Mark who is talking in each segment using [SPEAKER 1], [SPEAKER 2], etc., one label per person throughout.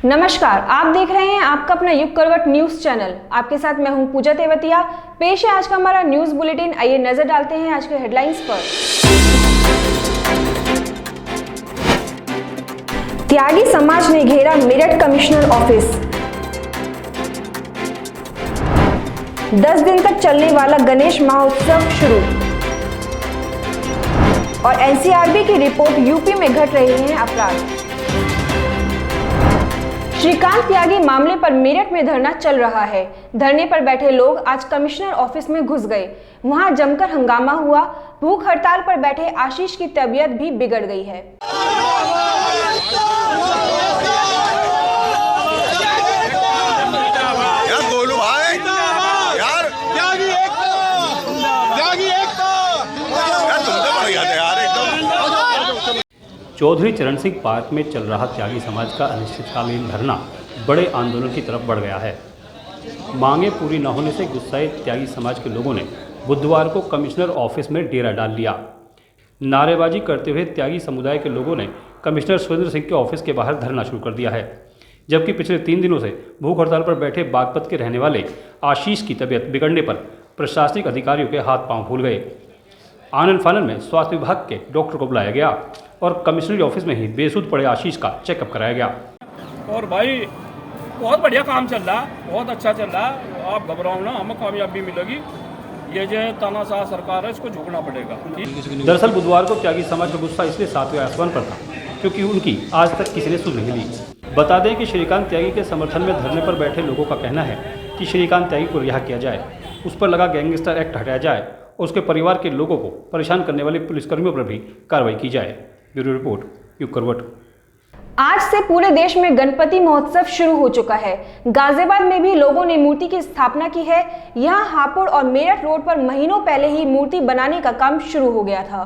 [SPEAKER 1] नमस्कार, आप देख रहे हैं आपका अपना युग करवट न्यूज चैनल। आपके साथ मैं हूं पूजा तेवतिया। पेश है आज का हमारा न्यूज बुलेटिन। आइए नजर डालते हैं आज के हेडलाइंस पर। त्यागी समाज ने घेरा मेरठ कमिश्नर ऑफिस। 10 दिन तक चलने वाला गणेश महोत्सव शुरू। और एनसीआरबी की रिपोर्ट, यूपी में घट रहे हैं अपराध। श्रीकांत त्यागी मामले पर मेरठ में धरना चल रहा है। धरने पर बैठे लोग आज कमिश्नर ऑफिस में घुस गए। वहां जमकर हंगामा हुआ। भूख हड़ताल पर बैठे आशीष की तबीयत भी बिगड़ गई है।
[SPEAKER 2] चौधरी चरण सिंह पार्क में चल रहा त्यागी समाज का अनिश्चितकालीन धरना बड़े आंदोलन की तरफ बढ़ गया है। मांगे पूरी न होने से गुस्साए त्यागी समाज के लोगों ने बुधवार को कमिश्नर ऑफिस में डेरा डाल लिया। नारेबाजी करते हुए त्यागी समुदाय के लोगों ने कमिश्नर सुरेंद्र सिंह के ऑफिस के बाहर धरना शुरू कर दिया है। जबकि पिछले 3 दिनों से भूख हड़ताल पर बैठे बागपत के रहने वाले आशीष की तबीयत बिगड़ने पर प्रशासनिक अधिकारियों के हाथ पांव फूल गए। आनन फानन में स्वास्थ्य विभाग के डॉक्टर को बुलाया गया और कमिश्नरी ऑफिस में ही बेसुध पड़े आशीष का चेकअप कराया गया।
[SPEAKER 3] और भाई बहुत बढ़िया काम चल रहा, बहुत अच्छा चल रहा। आप घबराओ ना, हमें कामयाबी मिलेगी। ये जो तानाशाह सरकार है, इसको झुकना पड़ेगा।
[SPEAKER 2] दरअसल बुधवार को त्यागी समाज का गुस्सा इसलिए 7वें आसमान पर था क्योंकि उनकी आज तक किसी ने सुन नहीं ली। बता दें कि श्रीकांत त्यागी के समर्थन में धरने पर बैठे लोगों का कहना है कि श्रीकांत त्यागी को रिहा किया जाए, उस पर लगा गैंगस्टर एक्ट हटाया जाए और उसके परिवार के लोगों को परेशान करने वाले पुलिसकर्मियों पर भी कार्रवाई की जाए। ब्यूरो रिपोर्ट, युग करवट।
[SPEAKER 1] आज से पूरे देश में गणपति महोत्सव शुरू हो चुका है। गाजियाबाद में भी लोगों ने मूर्ति की स्थापना की है। यहां हापुड़ और मेरठ रोड पर महीनों पहले ही मूर्ति बनाने का काम शुरू हो गया था।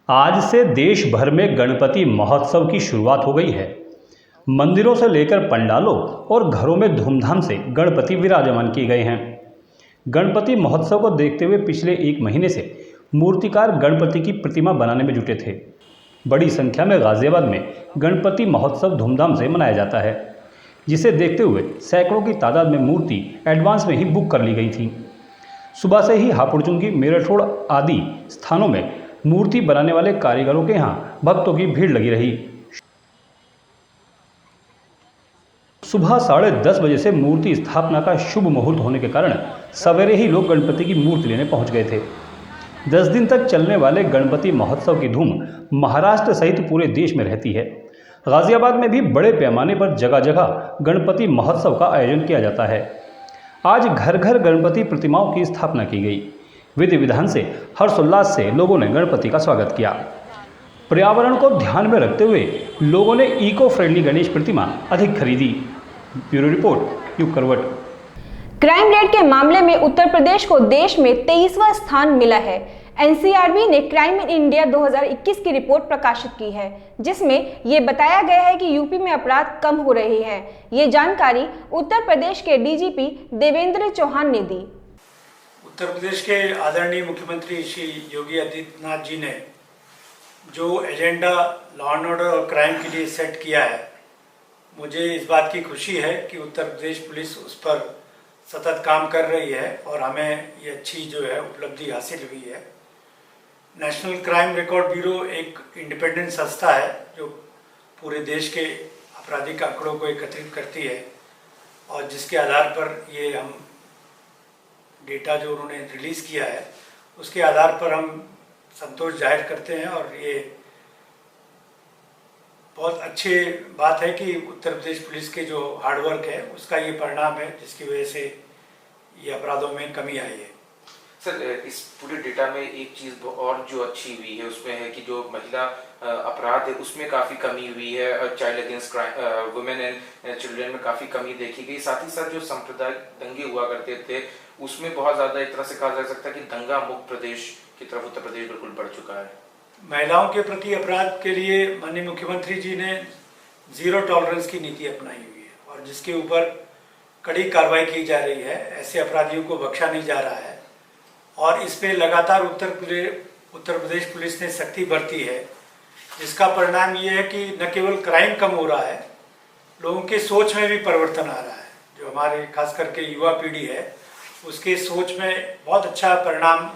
[SPEAKER 2] आज से देश भर में गणपति महोत्सव की शुरुआत हो गई है। मंदिरों से लेकर पंडालों और घरों में धूमधाम से गणपति विराजमान किए गए हैं। गणपति महोत्सव को देखते हुए पिछले 1 महीने से मूर्तिकार गणपति की प्रतिमा बनाने में जुटे थे। बड़ी संख्या में गाजियाबाद में गणपति महोत्सव धूमधाम से मनाया जाता है, जिसे देखते हुए सैकड़ों की तादाद में मूर्ति एडवांस में ही बुक कर ली गई थी। सुबह से ही हापुड़चुंगी, मेरठ रोड आदि स्थानों में मूर्ति बनाने वाले कारीगरों के यहाँ भक्तों की भीड़ लगी रही। सुबह 10:30 बजे से मूर्ति स्थापना का शुभ मुहूर्त होने के कारण सवेरे ही लोग गणपति की मूर्ति लेने पहुंच गए थे। 10 दिन तक चलने वाले गणपति महोत्सव की धूम महाराष्ट्र सहित पूरे देश में रहती है। गाजियाबाद में भी बड़े पैमाने पर जगह जगह गणपति महोत्सव का आयोजन किया जाता है। आज घर घर गणपति प्रतिमाओं की स्थापना की गई। विधि विधान से हर्षोल्लास से लोगों ने गणपति का स्वागत किया। पर्यावरण को ध्यान में रखते हुए लोगों ने इको फ्रेंडली गणेश प्रतिमा अधिक खरीदी। ब्यूरो रिपोर्ट, युग करवट।
[SPEAKER 1] क्राइम रेट के मामले में उत्तर प्रदेश को देश में 23वां स्थान मिला है। एनसीआरबी ने क्राइम इन इंडिया 2021 की रिपोर्ट प्रकाशित की है, जिसमें ये बताया गया है कि यूपी में अपराध कम हो रहे हैं। ये जानकारी उत्तर प्रदेश के डीजीपी देवेंद्र चौहान ने दी।
[SPEAKER 4] उत्तर प्रदेश के आदरणीय मुख्यमंत्री श्री योगी आदित्यनाथ जी ने जो एजेंडा लॉ एंड ऑर्डर और क्राइम के लिए सेट किया है, मुझे इस बात की खुशी है कि उत्तर प्रदेश पुलिस उस पर सतत काम कर रही है और हमें ये अच्छी जो है उपलब्धि हासिल हुई है। नेशनल क्राइम रिकॉर्ड ब्यूरो एक इंडिपेंडेंट संस्था है जो पूरे देश के आपराधिक आंकड़ों को एकत्रित करती है और जिसके आधार पर ये हम डेटा जो उन्होंने रिलीज़ किया है उसके आधार पर हम संतोष जाहिर करते हैं। और ये बहुत अच्छी बात है कि उत्तर प्रदेश पुलिस के जो हार्डवर्क है उसका ये परिणाम है, जिसकी वजह से ये अपराधों में कमी आई है।
[SPEAKER 5] सर, इस पूरे डेटा में एक चीज़ और जो अच्छी हुई है उसमें है कि जो महिला अपराध है उसमें काफ़ी कमी हुई है। Child against women and children में काफ़ी कमी देखी गई। साथ ही साथ जो सांप्रदायिक दंगे हुआ करते थे उसमें बहुत ज़्यादा एक तरह से कहा जा सकता है कि दंगा मुक्त प्रदेश की तरफ उत्तर प्रदेश बिल्कुल बढ़ चुका है।
[SPEAKER 4] महिलाओं के प्रति अपराध के लिए माननीय मुख्यमंत्री जी ने 0 टॉलरेंस की नीति अपनाई हुई है और जिसके ऊपर कड़ी कार्रवाई की जा रही है। ऐसे अपराधियों को बख्शा नहीं जा रहा है और इस पे लगातार उत्तर प्रदेश पुलिस ने सख्ती बरती है, जिसका परिणाम ये है कि न केवल क्राइम कम हो रहा है लोगों के सोच में भी परिवर्तन आ रहा है। जो हमारे खास करके युवा पीढ़ी है उसके सोच में बहुत अच्छा परिणाम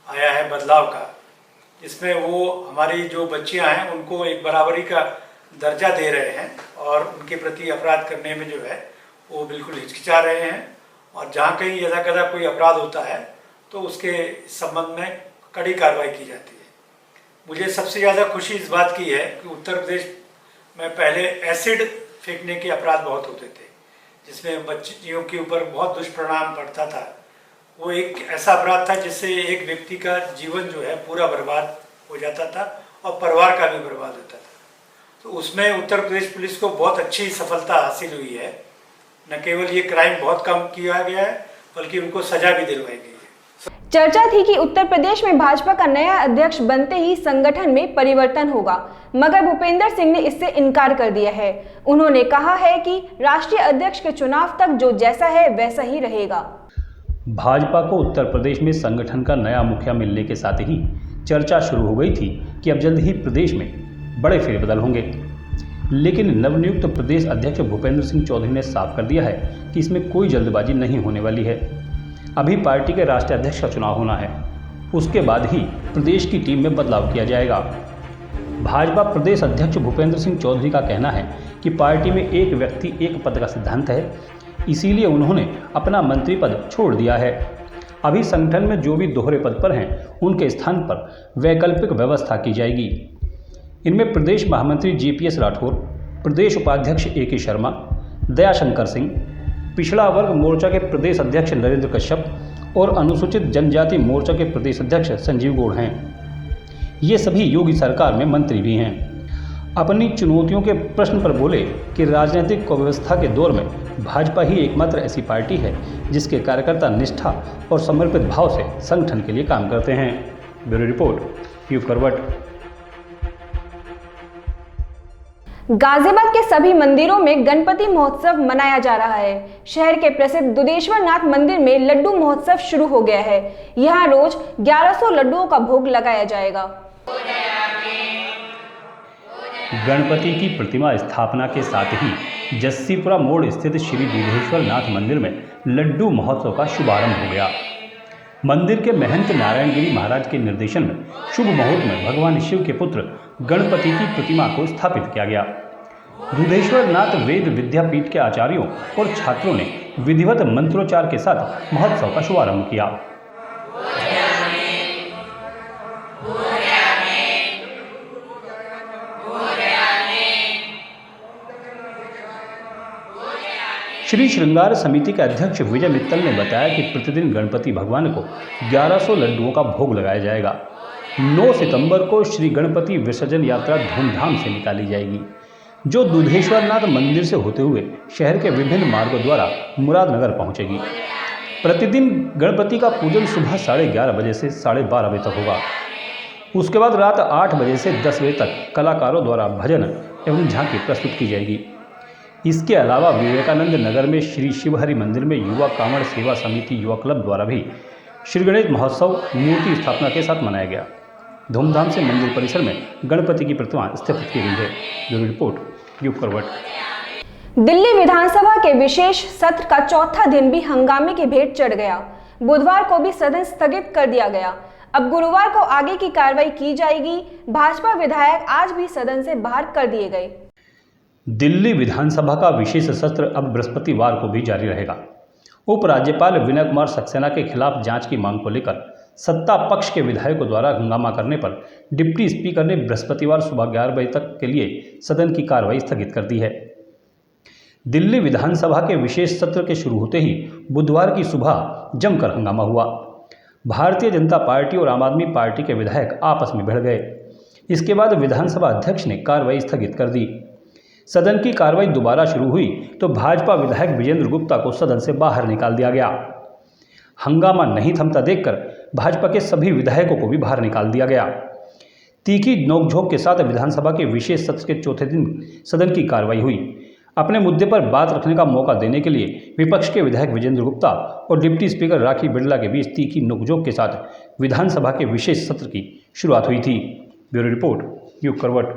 [SPEAKER 4] आया है बदलाव का, जिसमें वो हमारी जो बच्चियां हैं उनको एक बराबरी का दर्जा दे रहे हैं और उनके प्रति अपराध करने में जो है वो बिल्कुल हिचकिचा रहे हैं। और जहाँ कहीं यदा कदा कोई अपराध होता है तो उसके संबंध में कड़ी कार्रवाई की जाती है। मुझे सबसे ज़्यादा खुशी इस बात की है कि उत्तर प्रदेश में पहले एसिड फेंकने के अपराध बहुत होते थे, जिसमें बच्चियों के ऊपर बहुत दुष्परिणाम पड़ता था। वो एक ऐसा अपराध था जिससे एक व्यक्ति का जीवन जो है पूरा बर्बाद हो जाता था और परिवार का भी बर्बाद होता था। तो उसमें उत्तर प्रदेश पुलिस को बहुत अच्छी सफलता हासिल हुई है। न केवल ये क्राइम बहुत कम किया गया है बल्कि उनको सजा भी दिलवाई गई है।
[SPEAKER 1] चर्चा थी कि उत्तर प्रदेश में भाजपा का नया अध्यक्ष बनते ही संगठन में परिवर्तन होगा, मगर भूपेंद्र सिंह ने इससे इनकार कर दिया है। उन्होंने कहा है कि राष्ट्रीय अध्यक्ष के चुनाव तक जो जैसा है वैसा ही रहेगा।
[SPEAKER 2] भाजपा को उत्तर प्रदेश में संगठन का नया मुखिया मिलने के साथ ही चर्चा शुरू हो गई थी कि अब जल्द ही प्रदेश में बड़े फेरबदल होंगे, लेकिन नवनियुक्त प्रदेश अध्यक्ष भूपेंद्र सिंह चौधरी ने साफ कर दिया है कि इसमें कोई जल्दबाजी नहीं होने वाली है। अभी पार्टी के राष्ट्रीय अध्यक्ष का चुनाव होना है, उसके बाद ही प्रदेश की टीम में बदलाव किया जाएगा। भाजपा प्रदेश अध्यक्ष भूपेंद्र सिंह चौधरी का कहना है कि पार्टी में एक व्यक्ति एक पद का सिद्धांत है, इसीलिए उन्होंने अपना मंत्री पद छोड़ दिया है। अभी संगठन में जो भी दोहरे पद पर हैं उनके स्थान पर वैकल्पिक व्यवस्था की जाएगी। इनमें प्रदेश महामंत्री जीपीएस राठौर, प्रदेश उपाध्यक्ष AK शर्मा, दयाशंकर सिंह, पिछड़ा वर्ग मोर्चा के प्रदेश अध्यक्ष नरेंद्र कश्यप और अनुसूचित जनजाति मोर्चा के प्रदेश अध्यक्ष संजीव गौड़ हैं। ये सभी योगी सरकार में मंत्री भी हैं। अपनी चुनौतियों के प्रश्न पर बोले कि राजनीतिक व्यवस्था के दौर में भाजपा ही एकमात्र ऐसी पार्टी है जिसके कार्यकर्ता निष्ठा और समर्पित भाव से संगठन के लिए काम करते हैं। ब्यूरो रिपोर्ट, यूप करवट।
[SPEAKER 1] गाजियाबाद के सभी मंदिरों में गणपति महोत्सव मनाया जा रहा है। शहर के प्रसिद्ध दुधेश्वर नाथ मंदिर में लड्डू महोत्सव शुरू हो गया है। यहाँ रोज 1100 लड्डुओं का भोग लगाया जाएगा।
[SPEAKER 2] गणपति की प्रतिमा स्थापना के साथ ही जस्सीपुरा मोड़ स्थित श्री दुधेश्वर नाथ मंदिर में लड्डू महोत्सव का शुभारंभ हो गया। मंदिर के महंत नारायणगिरी महाराज के निर्देशन में शुभ मुहूर्त में भगवान शिव के पुत्र गणपति की प्रतिमा को स्थापित किया गया। दुधेश्वर नाथ वेद विद्यापीठ के आचार्यों और छात्रों ने विधिवत मंत्रोच्चार के साथ महोत्सव का शुभारंभ किया। श्री श्रृंगार समिति के अध्यक्ष विजय मित्तल ने बताया कि प्रतिदिन गणपति भगवान को 1100 लड्डुओं का भोग लगाया जाएगा। 9 सितंबर को श्री गणपति विसर्जन यात्रा धूमधाम से निकाली जाएगी, जो दुधेश्वर नाथ मंदिर से होते हुए शहर के विभिन्न मार्गों द्वारा मुरादनगर पहुंचेगी। प्रतिदिन गणपति का पूजन सुबह 11:30 बजे से 12:30 बजे तक होगा। उसके बाद रात 8 बजे से 10 बजे तक कलाकारों द्वारा भजन एवं झांकी प्रस्तुत की जाएगी। इसके अलावा विवेकानंद नगर में श्री शिवहरि मंदिर में युवा कांवड़ सेवा समिति युवा क्लब द्वारा भी श्री गणेश महोत्सव मूर्ति स्थापना के साथ मनाया गया। धूमधाम से मंदिर परिसर में गणपति की प्रतिमा स्थापित की गई है। ब्यूरो रिपोर्ट, यूप करवट।
[SPEAKER 1] दिल्ली विधानसभा के विशेष सत्र का चौथा दिन भी हंगामे की भेंट चढ़ गया। बुधवार को भी सदन स्थगित कर दिया गया। अब गुरुवार को आगे की कार्रवाई की जाएगी। भाजपा विधायक आज भी सदन से बाहर कर दिए गए।
[SPEAKER 2] दिल्ली विधानसभा का विशेष सत्र अब बृहस्पतिवार को भी जारी रहेगा। उपराज्यपाल विनय कुमार सक्सेना के खिलाफ जांच की मांग को लेकर सत्ता पक्ष के विधायकों द्वारा हंगामा करने पर डिप्टी स्पीकर ने बृहस्पतिवार सुबह 11 बजे तक के लिए सदन की कार्रवाई स्थगित कर दी है। दिल्ली विधानसभा के विशेष सत्र के शुरू होते ही बुधवार की सुबह जमकर हंगामा हुआ। भारतीय जनता पार्टी और आम आदमी पार्टी के विधायक आपस में भिड़ गए। इसके बाद विधानसभा अध्यक्ष ने कार्रवाई स्थगित कर दी। सदन की कार्रवाई दोबारा शुरू हुई तो भाजपा विधायक विजेंद्र गुप्ता को सदन से बाहर निकाल दिया गया। हंगामा नहीं थमता देखकर भाजपा के सभी विधायकों को भी बाहर निकाल दिया गया। तीखी नोकझोंक के साथ विधानसभा के विशेष सत्र के चौथे दिन सदन की कार्रवाई हुई। अपने मुद्दे पर बात रखने का मौका देने के लिए विपक्ष के विधायक विजेंद्र गुप्ता और डिप्टी स्पीकर राखी बिड़ला के बीच तीखी नोकझोंक के साथ विधानसभा के विशेष सत्र की शुरुआत हुई थी। ब्यूरो रिपोर्ट, यूप करवट।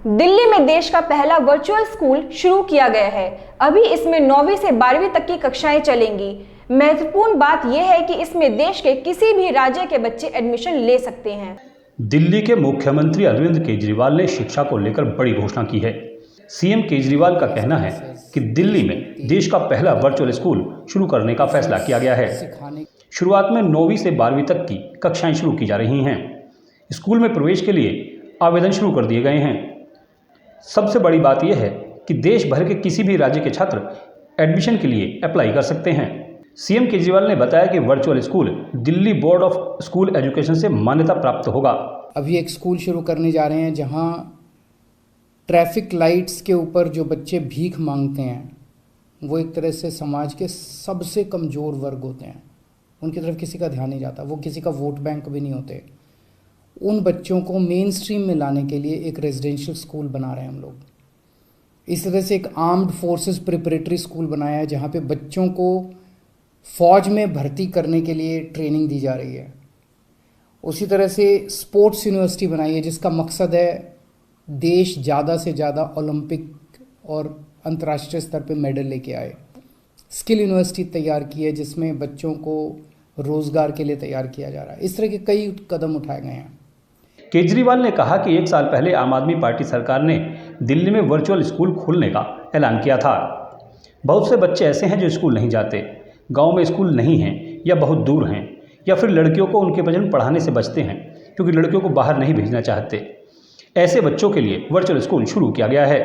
[SPEAKER 1] दिल्ली में देश का पहला वर्चुअल स्कूल शुरू किया गया है। अभी इसमें 9वीं से 12वीं तक की कक्षाएं चलेंगी। महत्वपूर्ण बात यह है कि इसमें देश के किसी भी राज्य के बच्चे एडमिशन ले सकते हैं।
[SPEAKER 2] दिल्ली के मुख्यमंत्री अरविंद केजरीवाल ने शिक्षा को लेकर बड़ी घोषणा की है। सीएम केजरीवाल का कहना है कि दिल्ली में देश का पहला वर्चुअल स्कूल शुरू करने का फैसला किया गया है। शुरुआत में 9वीं से 12वीं तक की कक्षाएं शुरू की जा रही हैं। स्कूल में प्रवेश के लिए आवेदन शुरू कर दिए गए हैं। सबसे बड़ी बात यह है कि देश भर के किसी भी राज्य के छात्र एडमिशन के लिए अप्लाई कर सकते हैं। सीएम केजरीवाल ने बताया कि virtual school Delhi board of school education से मान्यता प्राप्त होगा।
[SPEAKER 6] अभी एक स्कूल शुरू करने जा रहे हैं जहां ट्रैफिक लाइट्स के ऊपर जो बच्चे भीख मांगते हैं वो एक तरह से समाज के सबसे कमज़ोर वर्ग होते हैं, उनकी तरफ किसी का ध्यान नहीं जाता, वो किसी का वोट बैंक भी नहीं होते। उन बच्चों को मेन स्ट्रीम में लाने के लिए एक रेजिडेंशियल स्कूल बना रहे हैं हम लोग। इस तरह से एक आर्म्ड फोर्सेस प्रिपरेटरी स्कूल बनाया है जहाँ पे बच्चों को फ़ौज में भर्ती करने के लिए ट्रेनिंग दी जा रही है। उसी तरह से स्पोर्ट्स यूनिवर्सिटी बनाई है जिसका मकसद है देश ज़्यादा से ज़्यादा ओलंपिक और अंतर्राष्ट्रीय स्तर पे मेडल लेके आए। स्किल यूनिवर्सिटी तैयार की है जिसमें बच्चों को रोज़गार के लिए तैयार किया जा रहा है। इस तरह के कई कदम उठाए गए हैं।
[SPEAKER 2] केजरीवाल ने कहा कि 1 साल पहले आम आदमी पार्टी सरकार ने दिल्ली में वर्चुअल स्कूल खोलने का ऐलान किया था। बहुत से बच्चे ऐसे हैं जो स्कूल नहीं जाते, गांव में स्कूल नहीं हैं या बहुत दूर हैं, या फिर लड़कियों को उनके बचपन पढ़ाने से बचते हैं क्योंकि लड़कियों को बाहर नहीं भेजना चाहते। ऐसे बच्चों के लिए वर्चुअल स्कूल शुरू किया गया है।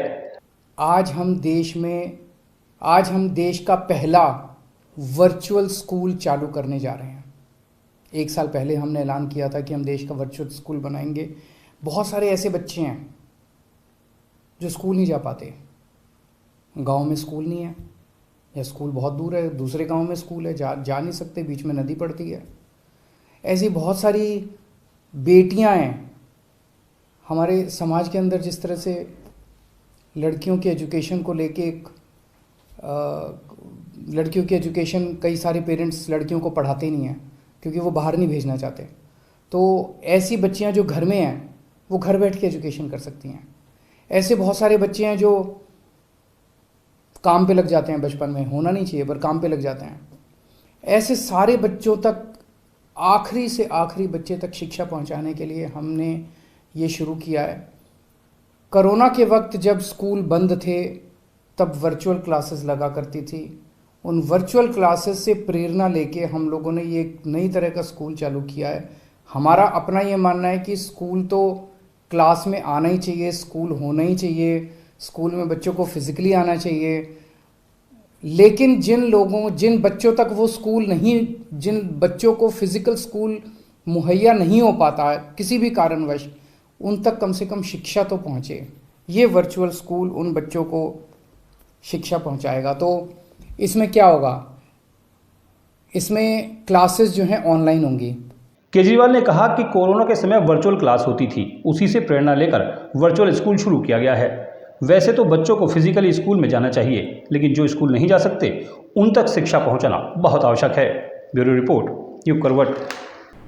[SPEAKER 6] आज हम देश का पहला वर्चुअल स्कूल चालू करने जा रहे हैं। 1 साल पहले हमने ऐलान किया था कि हम देश का वर्चुअल स्कूल बनाएंगे। बहुत सारे ऐसे बच्चे हैं जो स्कूल नहीं जा पाते, गांव में स्कूल नहीं है या स्कूल बहुत दूर है, दूसरे गांव में स्कूल है, जा नहीं सकते, बीच में नदी पड़ती है। ऐसी बहुत सारी बेटियां हैं हमारे समाज के अंदर। जिस तरह से लड़कियों की एजुकेशन को लेके लड़कियों की एजुकेशन, कई सारे पेरेंट्स लड़कियों को पढ़ाते नहीं हैं क्योंकि वो बाहर नहीं भेजना चाहते। तो ऐसी बच्चियां जो घर में हैं वो घर बैठ के एजुकेशन कर सकती हैं। ऐसे बहुत सारे बच्चे हैं जो काम पे लग जाते हैं, बचपन में होना नहीं चाहिए पर काम पे लग जाते हैं। ऐसे सारे बच्चों तक, आखिरी से आखिरी बच्चे तक शिक्षा पहुंचाने के लिए हमने ये शुरू किया है। कोरोना के वक्त जब स्कूल बंद थे तब वर्चुअल क्लासेस लगा करती थी। उन वर्चुअल क्लासेस से प्रेरणा लेके हम लोगों ने ये एक नई तरह का स्कूल चालू किया है। हमारा अपना ये मानना है कि स्कूल तो क्लास में आना ही चाहिए, स्कूल होना ही चाहिए, स्कूल में बच्चों को फिजिकली आना चाहिए। लेकिन जिन बच्चों तक वो स्कूल नहीं, जिन बच्चों को फिजिकल स्कूल मुहैया नहीं हो पाता है किसी भी कारणवश, उन तक कम से कम शिक्षा तो पहुँचे। ये वर्चुअल स्कूल उन बच्चों को शिक्षा पहुँचाएगा। तो इसमें क्या होगा, इसमें क्लासेस जो हैं ऑनलाइन होंगी।
[SPEAKER 2] केजरीवाल ने कहा कि कोरोना के समय वर्चुअल क्लास होती थी, उसी से प्रेरणा लेकर वर्चुअल स्कूल शुरू किया गया है। वैसे तो बच्चों को फिजिकली स्कूल में जाना चाहिए, लेकिन जो स्कूल नहीं जा सकते उन तक शिक्षा पहुंचाना बहुत आवश्यक है। ब्यूरो रिपोर्ट, युग करवट।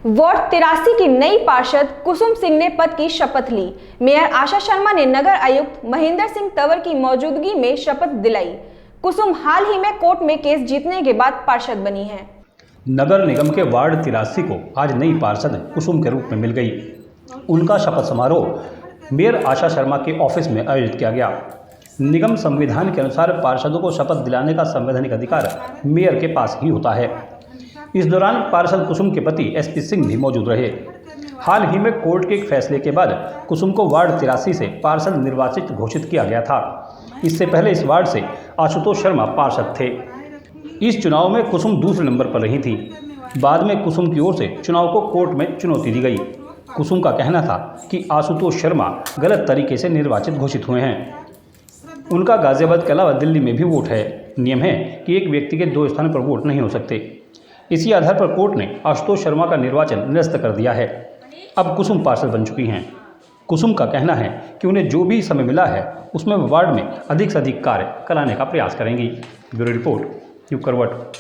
[SPEAKER 1] वार्ड 83 की नई पार्षद कुसुम सिंह ने पद की शपथ ली। मेयर आशा शर्मा ने नगर आयुक्त महेंद्र सिंह तंवर की मौजूदगी में शपथ दिलाई। कुसुम हाल ही में कोर्ट में केस जीतने के बाद पार्षद बनी है।
[SPEAKER 2] नगर निगम के वार्ड 83 को आज नई पार्षद कुसुम के रूप में मिल गई। उनका शपथ समारोह मेयर आशा शर्मा के ऑफिस में आयोजित किया गया। निगम संविधान के अनुसार पार्षदों को शपथ दिलाने का संवैधानिक अधिकार मेयर के पास ही होता है। इस दौरान पार्षद कुसुम के पति एसपी सिंह भी मौजूद रहे। हाल ही में कोर्ट के एक फैसले के बाद कुसुम को वार्ड 83 से पार्षद निर्वाचित घोषित किया गया था। इससे पहले इस वार्ड से आशुतोष शर्मा पार्षद थे। इस चुनाव में कुसुम दूसरे नंबर पर रही थी। बाद में कुसुम की ओर से चुनाव को कोर्ट में चुनौती दी गई। कुसुम का कहना था कि आशुतोष शर्मा गलत तरीके से निर्वाचित घोषित हुए हैं। उनका गाजियाबाद के अलावा दिल्ली में भी वोट है। नियम है कि एक व्यक्ति के 2 स्थानों पर वोट नहीं हो सकते। इसी आधार पर कोर्ट ने आशुतोष शर्मा का निर्वाचन निरस्त कर दिया है। अब कुसुम पार्षद बन चुकी हैं। कुसुम का कहना है कि उन्हें जो भी समय मिला है उसमें वार्ड में अधिक से अधिक कार्य कराने का प्रयास करेंगी। ब्यूरो रिपोर्ट, युग करवट।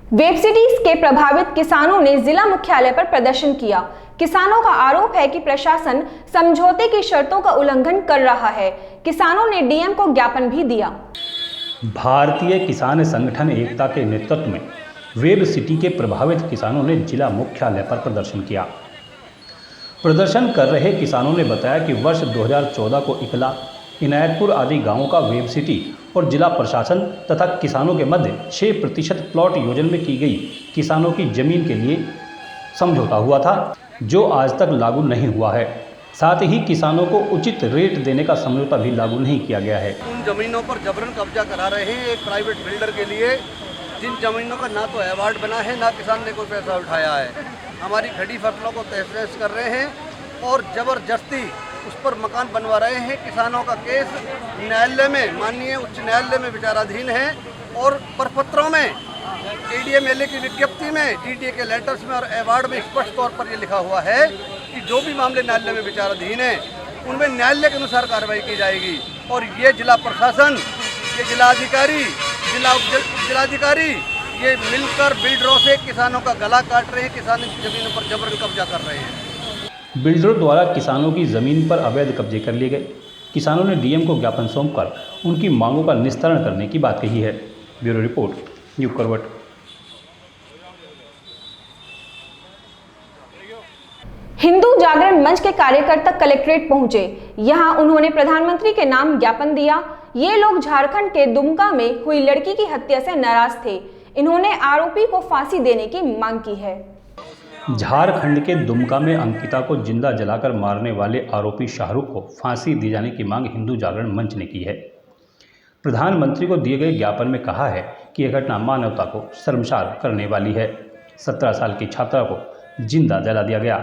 [SPEAKER 1] वेब सिटीज के प्रभावित किसानों ने जिला मुख्यालय पर प्रदर्शन किया। किसानों का आरोप है कि प्रशासन समझौते की शर्तों का उल्लंघन कर रहा है। किसानों ने डीएम को ज्ञापन भी दिया।
[SPEAKER 2] भारतीय किसान संगठन एकता के नेतृत्व में वेब सिटी के प्रभावित किसानों ने जिला मुख्यालय पर प्रदर्शन किया। प्रदर्शन कर रहे किसानों ने बताया कि वर्ष 2014 को इकला, इनायतपुर आदि गांवों का वेब सिटी और जिला प्रशासन तथा किसानों के मध्य 6% प्लॉट योजना में की गई किसानों की जमीन के लिए समझौता हुआ था, जो आज तक लागू नहीं हुआ है। साथ ही किसानों को उचित रेट देने का समझौता भी लागू नहीं किया गया है।
[SPEAKER 7] उन जमीनों पर जबरन कब्जा करा रहे हैं एक प्राइवेट बिल्डर के लिए, जिन जमीनों का ना तो अवार्ड बना है ना किसान ने कोई पैसा उठाया है। हमारी खड़ी फसलों को तहस कर रहे हैं और ज़बरदस्ती उस पर मकान बनवा रहे हैं। किसानों का केस न्यायालय में, माननीय उच्च न्यायालय में विचाराधीन है और प्रपत्रों में, ADMLA की विज्ञप्ति में, DDA के लेटर्स में और अवार्ड में स्पष्ट तौर पर ये लिखा हुआ है कि जो भी मामले न्यायालय में विचाराधीन है उनमें न्यायालय के अनुसार कार्रवाई की जाएगी। और ये जिला प्रशासन, ये जिलाधिकारी, जिलाधिकारी ये मिलकर बिल्डरों से किसानों का गला काट रहे हैं, किसानों की जमीनों पर जबरन कब्जा कर रहे हैं।
[SPEAKER 2] बिल्डरों द्वारा किसानों की जमीन पर अवैध कब्जे कर लिए गए। किसानों ने डीएम को ज्ञापन सौंपकर उनकी मांगों का निस्तारण करने की बात कही है। ब्यूरो रिपोर्ट, युग करवट।
[SPEAKER 1] हिंदू जागरण मंच के कार्यकर्ता कलेक्ट्रेट पहुंचे। यहां उन्होंने प्रधानमंत्री के नाम ज्ञापन दिया। ये लोग झारखंड के दुमका में हुई लड़की की हत्या से नाराज थे। इन्होंने आरोपी को फांसी देने की मांग की है।
[SPEAKER 2] झारखंड के दुमका में अंकिता को जिंदा जलाकर मारने वाले आरोपी शाहरुख को फांसी दी जाने की मांग हिंदू जागरण मंच ने की है। प्रधानमंत्री को दिए गए ज्ञापन में कहा है कि यह घटना मानवता को शर्मसार करने वाली है। 17 साल की छात्रा को जिंदा जला दिया गया।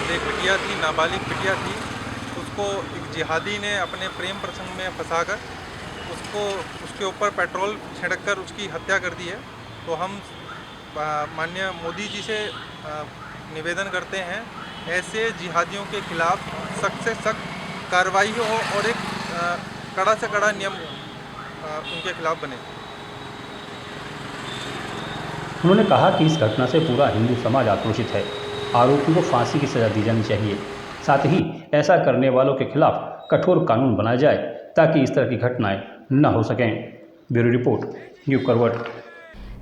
[SPEAKER 8] एक बिटिया थी, नाबालिग बिटिया थी, उसको एक जिहादी ने अपने प्रेम प्रसंग में फंसाकर उसके ऊपर पेट्रोल छिड़ककर उसकी हत्या कर दी है। तो हम माननीय मोदी जी से निवेदन करते हैं, ऐसे जिहादियों के खिलाफ सख्त से सख्त कार्रवाई हो और एक कड़ा से कड़ा नियम उनके खिलाफ बने।
[SPEAKER 2] उन्होंने कहा कि इस घटना से पूरा हिंदू समाज आक्रोशित है। आरोपी को फांसी की सजा दी जानी चाहिए। साथ ही ऐसा करने वालों के खिलाफ कठोर कानून बनाया जाए ताकि इस तरह की घटनाएं न हो सकें। ब्यूरो रिपोर्ट, युग करवट।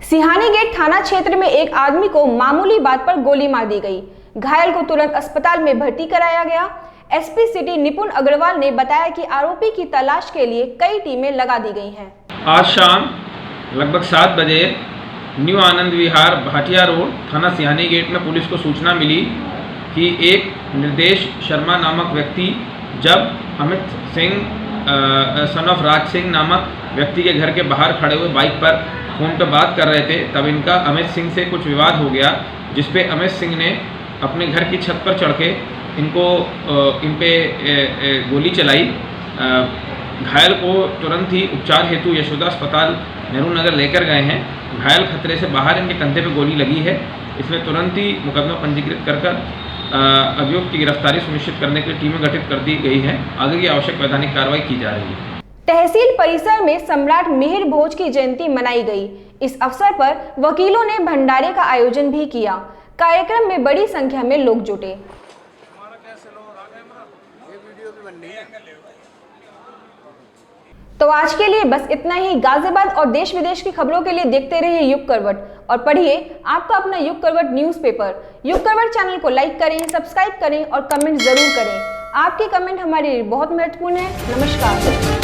[SPEAKER 1] सिहानी गेट थाना क्षेत्र में एक आदमी को मामूली बात पर गोली मार दी गई। घायल को तुरंत अस्पताल में भर्ती कराया गया। एसपी सिटी निपुण अग्रवाल ने बताया कि आरोपी की तलाश के लिए कई टीमें लगा दी गई हैं।
[SPEAKER 9] आज शाम लगभग 7 बजे न्यू आनंद विहार भाटिया रोड थाना सिहानी गेट में पुलिस को सूचना मिली कि एक निर्देश शर्मा नामक व्यक्ति जब अमित सिंह सन ऑफ राज सिंह नामक व्यक्ति के घर के बाहर खड़े हुए बाइक पर फ़ोन पर बात कर रहे थे, तब इनका अमित सिंह से कुछ विवाद हो गया, जिसपे अमित सिंह ने अपने घर की छत पर चढ़ के इन पे गोली चलाई। घायल को तुरंत ही उपचार हेतु यशोदा अस्पताल नेहरू नगर लेकर गए हैं। घायल खतरे से बाहर, इनके कंधे पे गोली लगी है। इसमें तुरंत ही मुकदमा पंजीकृत कर अभियुक्त की गिरफ्तारी सुनिश्चित करने के लिए टीमें गठित कर दी गई हैं। आगे की आवश्यक वैधानिक कार्रवाई की जा रही है।
[SPEAKER 1] तहसील परिसर में सम्राट मिहिर भोज की जयंती मनाई गई। इस अवसर पर वकीलों ने भंडारे का आयोजन भी किया। कार्यक्रम में बड़ी संख्या में लोग जुटे। तो आज के लिए बस इतना ही। गाजियाबाद और देश विदेश की खबरों के लिए देखते रहिए युग करवट और पढ़िए आपका अपना युग करवट न्यूज़पेपर। युग करवट चैनल को लाइक करें, सब्सक्राइब करें और कमेंट जरूर करें। आपके कमेंट हमारे लिए बहुत महत्वपूर्ण है। नमस्कार।